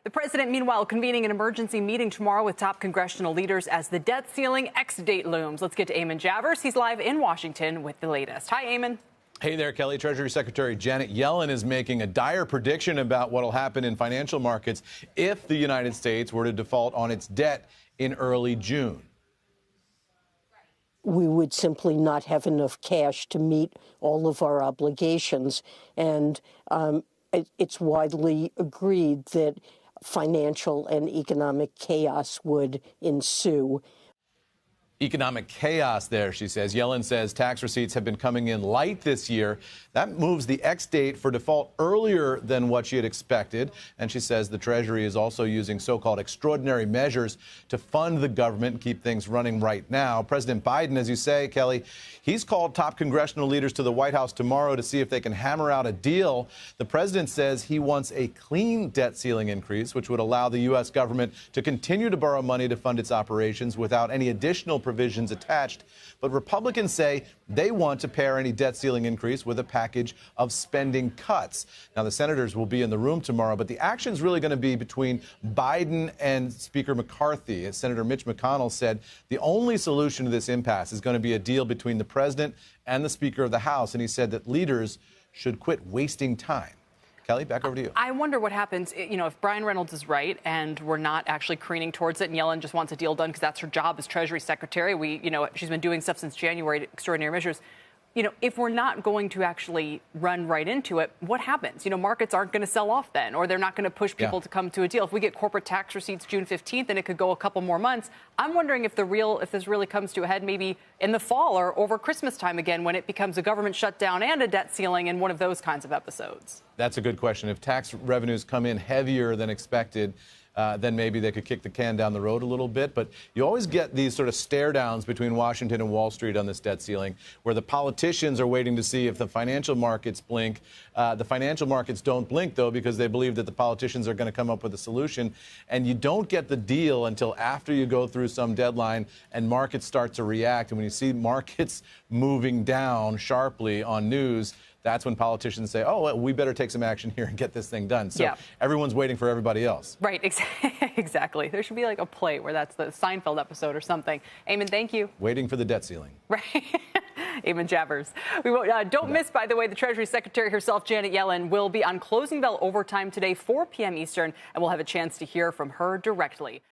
The president, meanwhile, convening an emergency meeting tomorrow with top congressional leaders as the debt ceiling X-date looms. Let's get to Eamon Javers. He's live in Washington with the latest. Hi, Eamon. Hey there, Kelly. Treasury Secretary Janet Yellen is making a dire prediction about what will happen in financial markets if the United States were to default on its debt in early June. We would simply not have enough cash to meet all of our obligations. And it's widely agreed that financial and economic chaos would ensue. Economic chaos there, she says. Yellen says tax receipts have been coming in light this year. That moves the X-date for default earlier than what she had expected. And she says the Treasury is also using so-called extraordinary measures to fund the government and keep things running right now. President Biden, as you say, Kelly, he's called top congressional leaders to the White House tomorrow to see if they can hammer out a deal. The president says he wants a clean debt ceiling increase, which would allow the U.S. government to continue to borrow money to fund its operations without any additional provisions attached. But Republicans say they want to pair any debt ceiling increase with a package of spending cuts. Now, the senators will be in the room tomorrow, but the action is really going to be between Biden and Speaker McCarthy. As Senator Mitch McConnell said, the only solution to this impasse is going to be a deal between the president and the Speaker of the House. And he said that leaders should quit wasting time. Kelly, back over to you. I wonder what happens, if Brian Reynolds is right and we're not actually careening towards it and Yellen just wants a deal done because that's her job as Treasury Secretary. She's been doing stuff since January, extraordinary measures. If we're not going to actually run right into it, what happens? Markets aren't going to sell off then, or they're not going to push people to come to a deal. If we get corporate tax receipts June 15th and it could go a couple more months, I'm wondering if this really comes to a head maybe in the fall or over Christmas time again when it becomes a government shutdown and a debt ceiling and one of those kinds of episodes. That's a good question. If tax revenues come in heavier than expected, then maybe they could kick the can down the road a little bit. But you always get these sort of stare downs between Washington and Wall Street on this debt ceiling, where the politicians are waiting to see if the financial markets blink. The financial markets don't blink, though, because they believe that the politicians are going to come up with a solution. And you don't get the deal until after you go through some deadline and markets start to react. And when you see markets moving down sharply on news, that's when politicians say, oh, well, we better take some action here and get this thing done. So everyone's waiting for everybody else. Right, exactly. There should be like a play where that's the Seinfeld episode or something. Eamon, thank you. Waiting for the debt ceiling. Right. Eamon Javers. Don't miss, by the way, the Treasury Secretary herself, Janet Yellen, will be on closing bell overtime today, 4 p.m. Eastern, and we'll have a chance to hear from her directly.